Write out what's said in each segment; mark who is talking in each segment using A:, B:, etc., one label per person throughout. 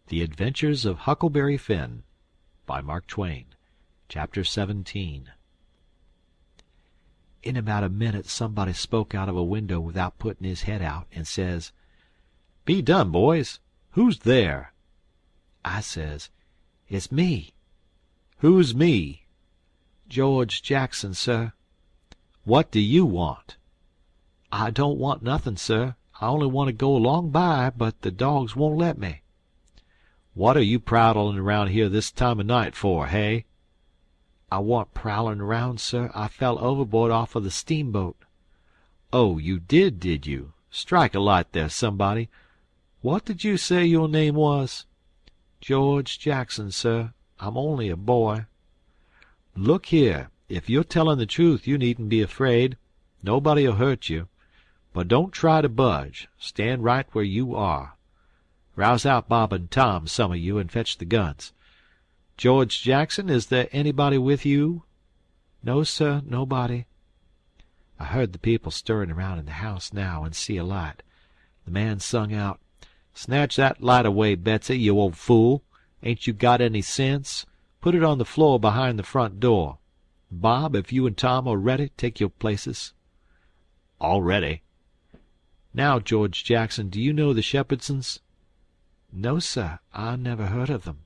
A: The Adventures of Huckleberry Finn by Mark Twain. Chapter 17. In about a minute somebody spoke out of a window without putting his head out, and says, "Be done, boys. Who's there?" I says, "It's me." "Who's me?" "George Jackson, sir." "What do you want?" "I don't want nothin', sir. I only want to go along by, but the dogs won't let me." "What are you prowling around here this time of night for, hey?" "I warn't prowling around, sir. I fell overboard off of the steamboat." "Oh, you did you? Strike a light there, somebody. What did you say your name was?" "George Jackson, sir. I'm only a boy." "Look here, if you're telling the truth you needn't be afraid. Nobody'll hurt you. But don't try to budge. Stand right where you are. Rouse out Bob and Tom, some of you, and fetch the guns. George Jackson, is there anybody with you?" "No, sir, nobody." I heard the people stirring around in the house now, and see a light. The man sung out, "Snatch that light away, Betsy, you old fool. Ain't you got any sense? Put it on the floor behind the front door. Bob, if you and Tom are ready, take your places." "All ready." "Now, George Jackson, do you know the Shepherdsons?" "No, sir. I never heard of them."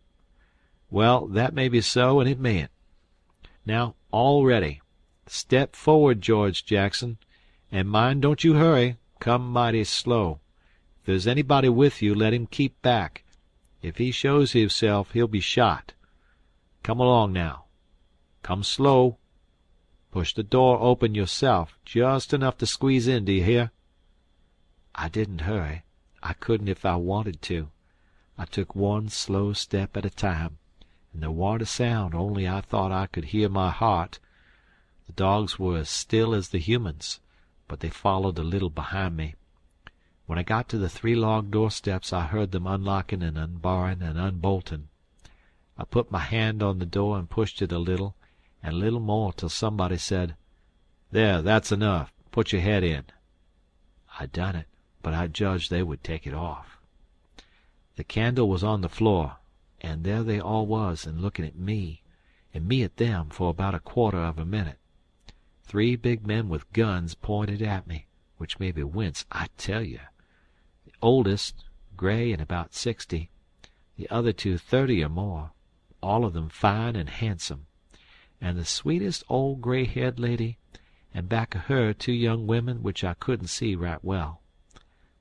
A: "Well, that may be so, and it mayn't. Now, all ready. Step forward, George Jackson. And mind, don't you hurry. Come mighty slow. If there's anybody with you, let him keep back. If he shows himself, he'll be shot. Come along now. Come slow. Push the door open yourself, just enough to squeeze in, do you hear?" I didn't hurry. I couldn't if I wanted to. I took one slow step at a time, and there warn't a sound, only I thought I could hear my heart. The dogs were as still as the humans, but they followed a little behind me. When I got to the 3 log doorsteps I heard them unlocking and unbarring and unbolting. I put my hand on the door and pushed it a little more till somebody said, "There, that's enough. Put your head in." I done it, but I judged they would take it off. The candle was on the floor, and there they all was, and looking at me, and me at them, for about a quarter of a minute. 3 big men with guns pointed at me, which made me wince, I tell you. The oldest, gray and about 60, the other 2 30 or more, all of them fine and handsome, and the sweetest old gray-haired lady, and back of her 2 young women which I couldn't see right well.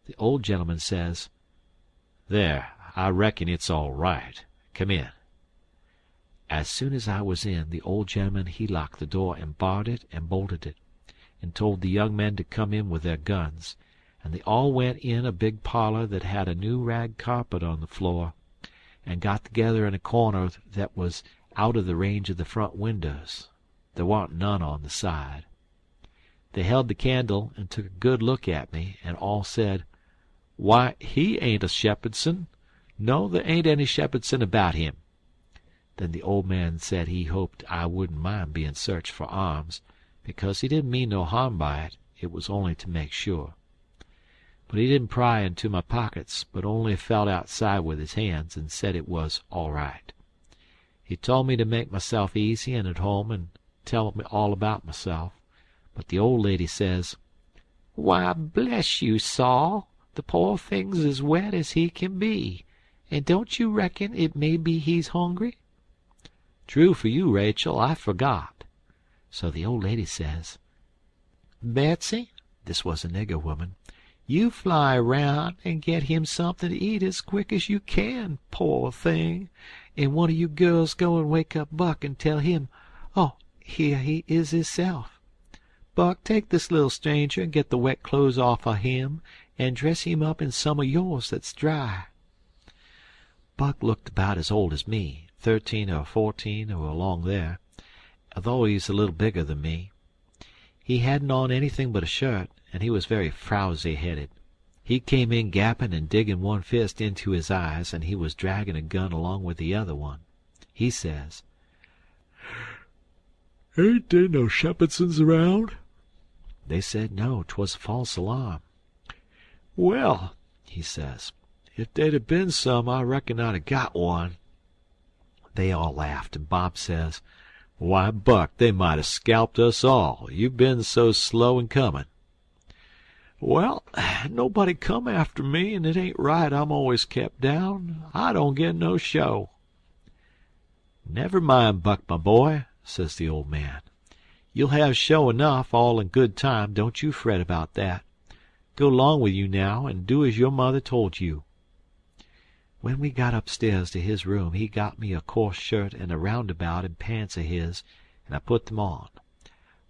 A: The old gentleman says, "There, I reckon it's all right. Come in." As soon as I was in, the old gentleman he locked the door and barred it and bolted it, and told the young men to come in with their guns, and they all went in a big parlor that had a new rag carpet on the floor, and got together in a corner that was out of the range of the front windows. There warn't none on the side. They held the candle and took a good look at me, and all said, "Why, he ain't a Shepherdson. No, there ain't any Shepherdson about him." Then the old man said he hoped I wouldn't mind being searched for arms, because he didn't mean no harm by it. It was only to make sure. But he didn't pry into my pockets, but only felt outside with his hands, and said it was all right. He told me to make myself easy and at home, and tell me all about myself. But the old lady says, "Why, bless you, Saul, the poor thing's as wet as he can be, and don't you reckon it may be he's hungry?" "True for you, Rachel, I forgot." So the old lady says, "Betsy," this was a nigger woman, "you fly round and get him something to eat as quick as you can, poor thing, and one of you girls go and wake up Buck and tell him, oh, here he is hisself. Buck, take this little stranger and get the wet clothes off of him, and dress him up in some of yours that's dry." Buck looked about as old as me, 13 or 14 or along there, although he's a little bigger than me. He hadn't on anything but a shirt, and he was very frowsy-headed. He came in gapping and digging one fist into his eyes, and he was dragging a gun along with the other one. He says, "Ain't there no Shepherdsons around?" They said no, 'twas a false alarm. "Well," he says, If they'd have been some, I reckon I'd have got one." They all laughed, and Bob says, "Why, Buck, they might have scalped us all. You've been so slow in comin'." "Well, nobody come after me, and it ain't right I'm always kept down. I don't get no show." "Never mind, Buck, my boy," says the old man. "You'll have show enough, all in good time. Don't you fret about that. Go 'long with you now, and do as your mother told you." When we got upstairs to his room he got me a coarse shirt and a roundabout and pants of his, and I put them on.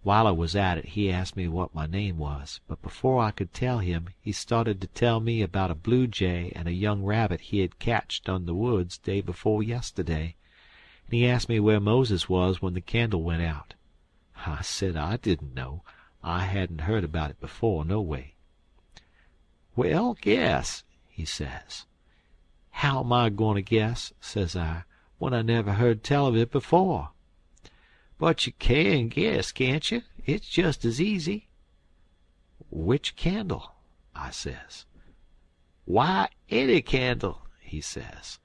A: While I was at it he asked me what my name was, but before I could tell him he started to tell me about a blue jay and a young rabbit he had catched in the woods day before yesterday, and he asked me where Moses was when the candle went out. I said I didn't know. I hadn't heard about it before, no way. "Well, guess," he says. "How am I going to guess," says I, "when I never heard tell of it before?" "But you can guess, can't you? It's just as easy." "Which candle?" I says. "Why, any candle," he says.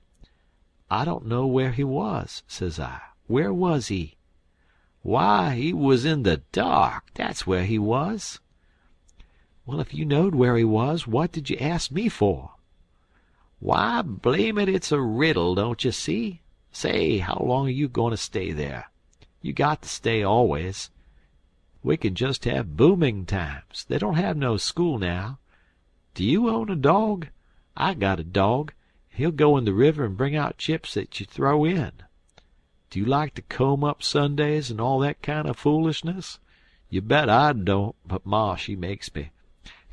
A: "I don't know where he was," says I. "Where was he?" "Why, he was in the dark, that's where he was." "Well, if you knowed where he was, what did you ask me for?" "Why, blame it, it's a riddle, don't you see? Say, how long are you going to stay there? You got to stay always. We can just have booming times. They don't have no school now. Do you own a dog? I got a dog. He'll go in the river and bring out chips that you throw in. Do you like to comb up Sundays and all that kind of foolishness? You bet I don't, but Ma, she makes me.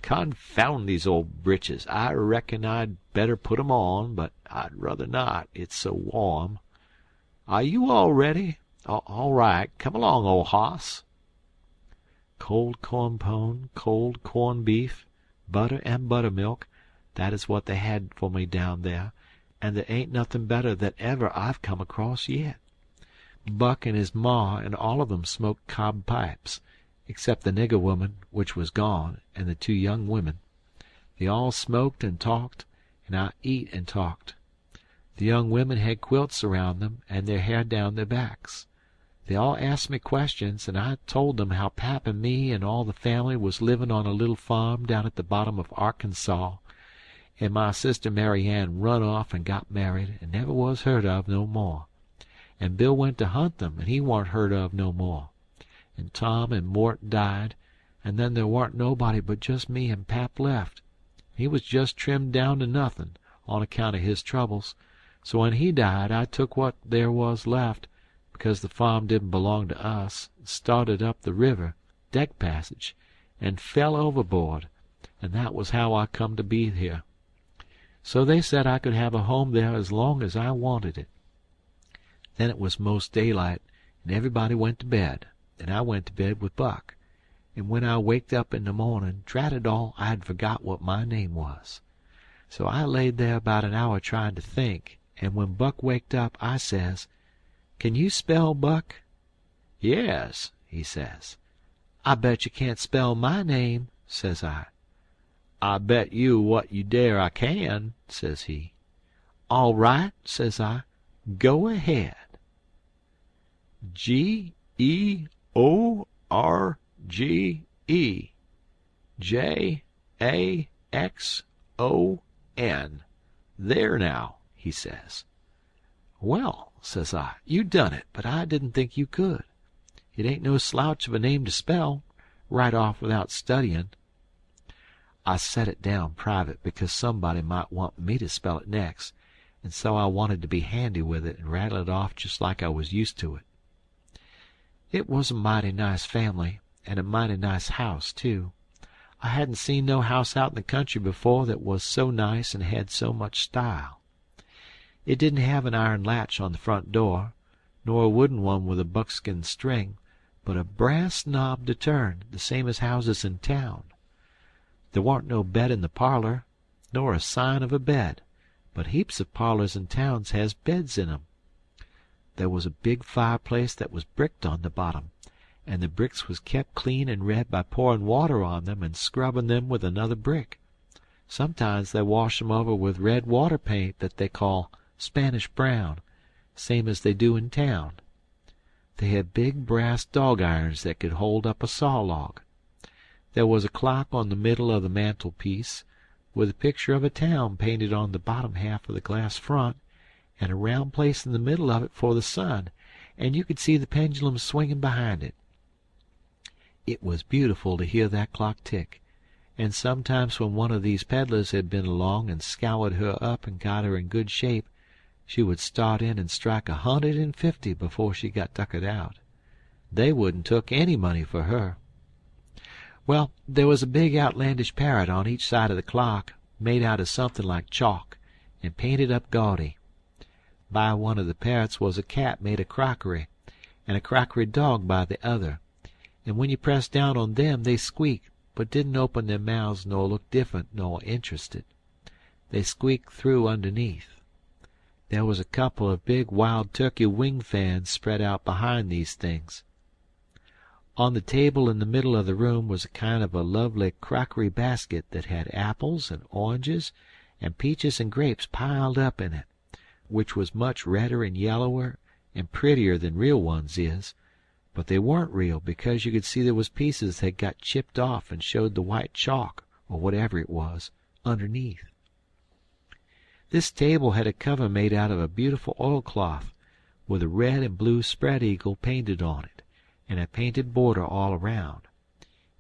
A: Confound these old britches. I reckon I'd better put 'em on, but I'd ruther not. It's so warm. Are you all ready? All right. Come along, old hoss." Cold corn pone, cold corned beef, butter and buttermilk, that is what they had for me down there, and there ain't nothing better that ever I've come across yet. Buck and his ma and all of them smoked cob pipes, except the nigger woman, which was gone, and the 2 young women. They all smoked and talked, and I eat and talked. The young women had quilts around them and their hair down their backs. They all asked me questions, and I told them how Pap and me and all the family was living on a little farm down at the bottom of Arkansas, and my sister Mary Ann run off and got married and never was heard of no more, and Bill went to hunt them and he warn't heard of no more, and Tom and Mort died, and then there warn't nobody but just me and Pap left. He was just trimmed down to nothin' on account of his troubles, so when he died I took what there was left, because the farm didn't belong to us, started up the river, deck passage, and fell overboard, and that was how I come to be here. So they said I could have a home there as long as I wanted it. Then it was most daylight, and everybody went to bed, and I went to bed with Buck, and when I waked up in the morning, drat it all, I had forgot what my name was. So I laid there about an hour trying to think, and when Buck waked up, I says, "Can you spell, Buck?" "Yes," he says. "I bet you can't spell my name," says I. "I bet you what you dare I can," says he. "All right," says I. "Go ahead." George Jackson. There now, he says. "Well," says I, "you done it, but I didn't think you could. It ain't no slouch of a name to spell, right off without studyin'." I set it down private because somebody might want me to spell it next, and so I wanted to be handy with it and rattle it off just like I was used to it. It was a mighty nice family, and a mighty nice house, too. I hadn't seen no house out in the country before that was so nice and had so much style. It didn't have an iron latch on the front door, nor a wooden one with a buckskin string, but a brass knob to turn, the same as houses in town. There warn't no bed in the parlor, nor a sign of a bed, but heaps of parlors in towns has beds in 'em. There was a big fireplace that was bricked on the bottom, and the bricks was kept clean and red by pouring water on them and scrubbing them with another brick. Sometimes they wash 'em over with red water paint that they call Spanish brown, same as they do in town. They had big brass dog irons that could hold up a saw log. There was a clock on the middle of the mantelpiece, with a picture of a town painted on the bottom half of the glass front, and a round place in the middle of it for the sun, and you could see the pendulum swinging behind it. It was beautiful to hear that clock tick, and sometimes when one of these peddlers had been along and scoured her up and got her in good shape, she would start in and strike 150 before she got tuckered out. They wouldn't took any money for her. Well, there was a big outlandish parrot on each side of the clock, made out of something like chalk, and painted up gaudy. By one of the parrots was a cat made of crockery, and a crockery dog by the other, and when you pressed down on them they squeaked, but didn't open their mouths nor look different nor interested. They squeaked through underneath. There was a couple of big wild turkey wing fans spread out behind these things. On the table in the middle of the room was a kind of a lovely crockery basket that had apples and oranges and peaches and grapes piled up in it, which was much redder and yellower and prettier than real ones is, but they weren't real because you could see there was pieces that got chipped off and showed the white chalk, or whatever it was, underneath. This table had a cover made out of a beautiful oilcloth, with a red and blue spread eagle painted on it, and a painted border all around.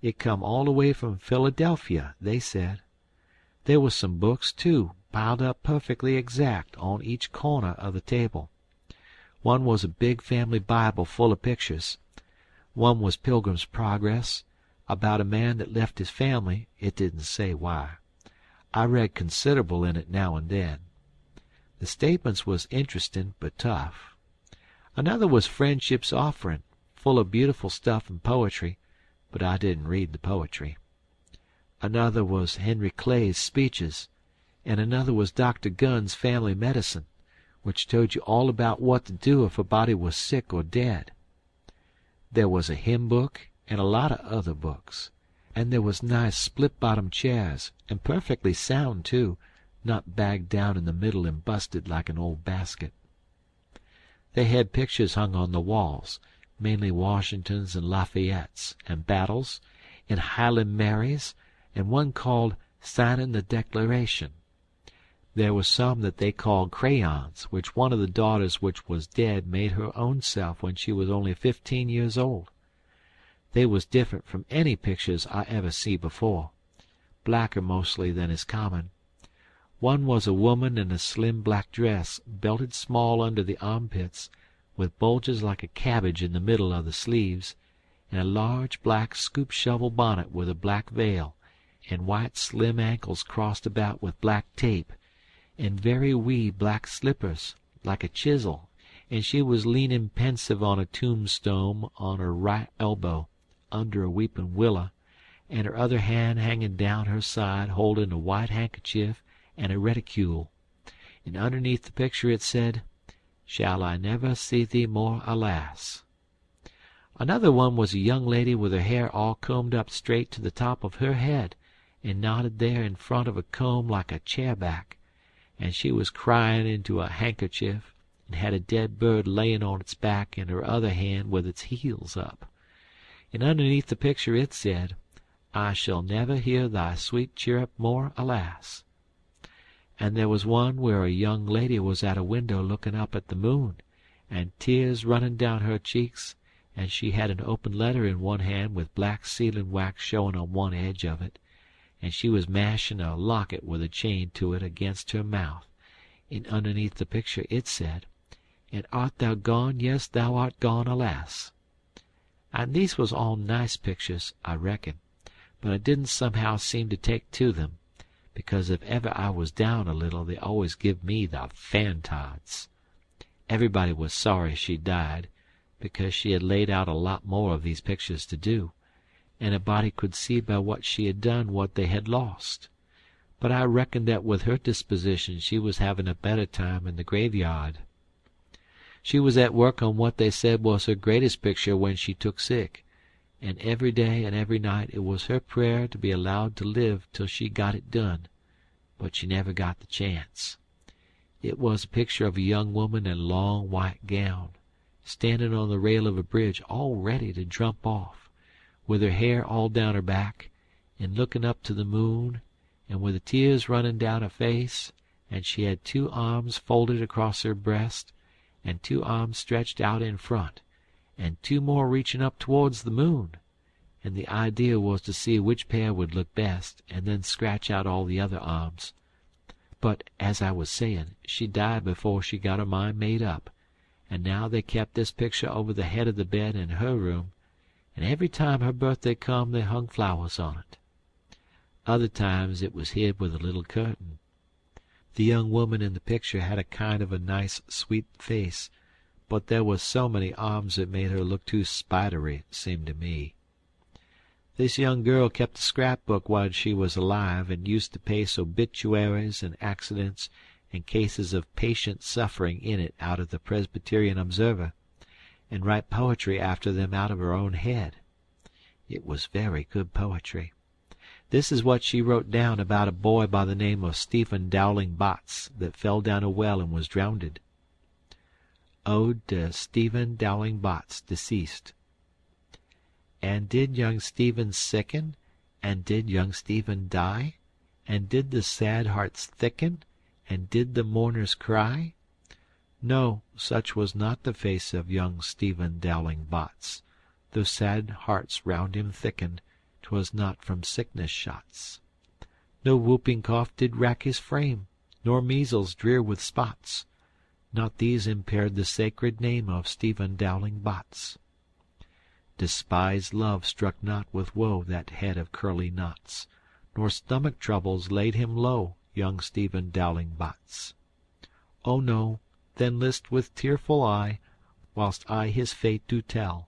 A: It come all the way from Philadelphia, they said. There was some books, too, piled up perfectly exact on each corner of the table. One was a big family Bible full of pictures. One was Pilgrim's Progress, about a man that left his family, it didn't say why. I read considerable in it now and then. The statements was interesting but tough. Another was Friendship's Offering, full of beautiful stuff and poetry, but I didn't read the poetry. Another was Henry Clay's Speeches, and another was Dr. Gunn's Family Medicine, which told you all about what to do if a body was sick or dead. There was a hymn book and a lot of other books, and there was nice split-bottom chairs, and perfectly sound, too, not bagged down in the middle and busted like an old basket. They had pictures hung on the walls, mainly Washingtons and Lafayettes, and battles, and Highland Marys, and one called Signing the Declaration. There was some that they called crayons, which one of the daughters which was dead made her own self when she was only 15 years old. They was different from any pictures I ever see before, blacker mostly than is common. One was a woman in a slim black dress, belted small under the armpits, with bulges like a cabbage in the middle of the sleeves, and a large black scoop-shovel bonnet with a black veil, and white slim ankles crossed about with black tape, and very wee black slippers, like a chisel, and she was leaning pensive on a tombstone on her right elbow, under a weeping willow, and her other hand hanging down her side holding a white handkerchief and a reticule, and underneath the picture it said, "Shall I never see thee more, alas?" Another one was a young lady with her hair all combed up straight to the top of her head, and knotted there in front of a comb like a chair-back, and she was crying into a handkerchief, and had a dead bird laying on its back in her other hand with its heels up. And underneath the picture it said, "I shall never hear thy sweet chirrup more, alas." And there was one where a young lady was at a window looking up at the moon, and tears running down her cheeks, and she had an open letter in one hand with black sealing wax showing on one edge of it, and she was mashing a locket with a chain to it against her mouth, and underneath the picture it said, "And art thou gone? Yes, thou art gone, alas." And these was all nice pictures, I reckon, but I didn't somehow seem to take to them, because if ever I was down a little they always give me the fantods. Everybody was sorry she died, because she had laid out a lot more of these pictures to do, and a body could see by what she had done what they had lost. But I reckoned that with her disposition she was having a better time in the graveyard. She was at work on what they said was her greatest picture when she took sick, and every day and every night it was her prayer to be allowed to live till she got it done, but she never got the chance. It was a picture of a young woman in a long white gown, standing on the rail of a bridge all ready to jump off, with her hair all down her back, and looking up to the moon, and with the tears running down her face, and she had 2 arms folded across her breast, and 2 arms stretched out in front, and 2 more reaching up towards the moon, and the idea was to see which pair would look best, and then scratch out all the other arms. But, as I was saying, she died before she got her mind made up, and now they kept this picture over the head of the bed in her room, and every time her birthday come they hung flowers on it. Other times it was hid with a little curtain. The young woman in the picture had a kind of a nice, sweet face, but there was so many arms it made her look too spidery, seemed to me. This young girl kept a scrapbook while she was alive, and used to paste obituaries and accidents and cases of patient suffering in it out of the Presbyterian Observer, and write poetry after them out of her own head. It was very good poetry. This is what she wrote down about a boy by the name of Stephen Dowling Bots that fell down a well and was drowned. Ode to Stephen Dowling Bots, deceased. And did young Stephen sicken? And did young Stephen die? And did the sad hearts thicken? And did the mourners cry? No, such was not the face of young Stephen Dowling Bots. Though sad hearts round him thickened, 'twas not from sickness shots. No whooping cough did rack his frame, nor measles drear with spots. Not these impaired the sacred name of Stephen Dowling Bots. Despised love struck not with woe that head of curly knots, nor stomach troubles laid him low, young Stephen Dowling Bots. Oh no, then list with tearful eye, whilst I his fate do tell.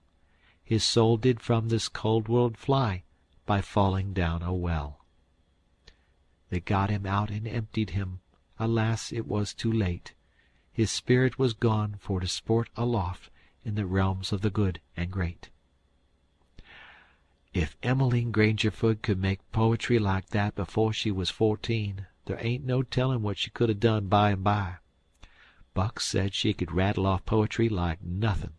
A: His soul did from this cold world fly, by falling down a well. They got him out and emptied him. Alas, it was too late. His spirit was gone for to sport aloft in the realms of the good and great. If Emmeline Grangerford could make poetry like that before she was 14, there ain't no telling what she could have done by and by. Buck said she could rattle off poetry like nothing.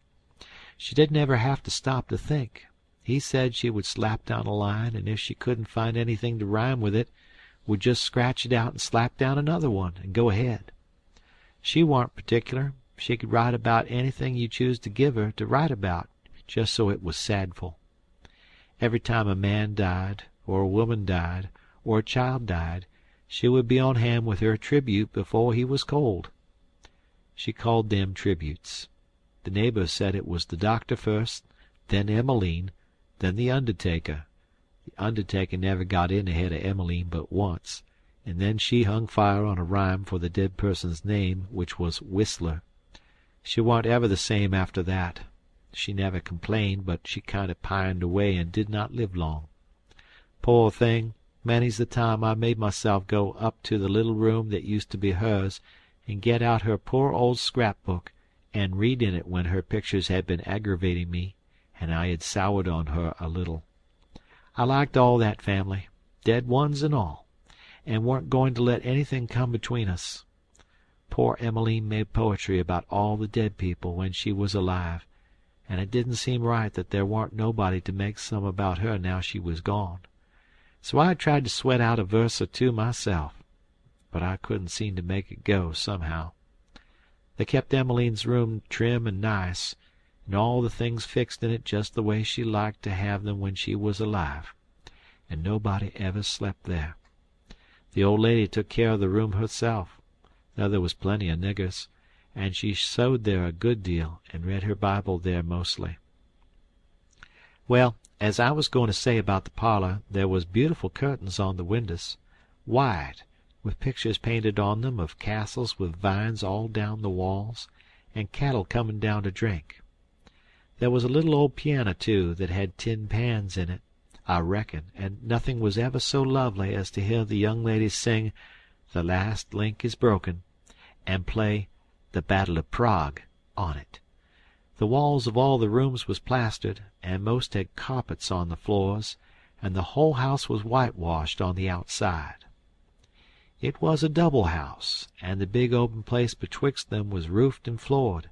A: She didn't ever have to stop to think. He said she would slap down a line, and if she couldn't find anything to rhyme with it, would just scratch it out and slap down another one, and go ahead. She warn't particular. She could write about anything you choose to give her to write about, just so it was sadful. Every time a man died, or a woman died, or a child died, she would be on hand with her tribute before he was cold. She called them tributes. The neighbors said it was the doctor first, then Emmeline, then the undertaker. The undertaker never got in ahead of Emmeline but once, and then she hung fire on a rhyme for the dead person's name, which was Whistler. She warn't ever the same after that. She never complained, but she kind of pined away and did not live long. Poor thing, many's the time I made myself go up to the little room that used to be hers and get out her poor old scrapbook and read in it when her pictures had been aggravating me and I had soured on her a little. I liked all that family, dead ones and all, and weren't going to let anything come between us. Poor Emmeline made poetry about all the dead people when she was alive, and it didn't seem right that there warn't nobody to make some about her now she was gone. So I tried to sweat out a verse or two myself, but I couldn't seem to make it go somehow. They kept Emmeline's room trim and nice, and all the things fixed in it just the way she liked to have them when she was alive, and nobody ever slept there. The old lady took care of the room herself, though there was plenty of niggers, and she sewed there a good deal and read her Bible there mostly. Well, as I was going to say about the parlor, there was beautiful curtains on the windows, white, with pictures painted on them of castles with vines all down the walls, and cattle coming down to drink. There was a little old piano, too, that had tin pans in it, I reckon, and nothing was ever so lovely as to hear the young ladies sing "The Last Link is Broken," and play "The Battle of Prague" on it. The walls of all the rooms was plastered, and most had carpets on the floors, and the whole house was whitewashed on the outside. It was a double house, and the big open place betwixt them was roofed and floored,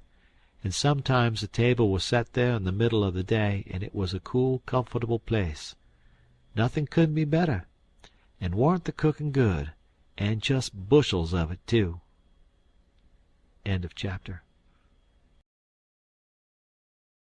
A: and sometimes the table was set there in the middle of the day, and it was a cool, comfortable place. Nothin' couldn't be better, and warn't the cookin' good, and just bushels of it too. End of chapter.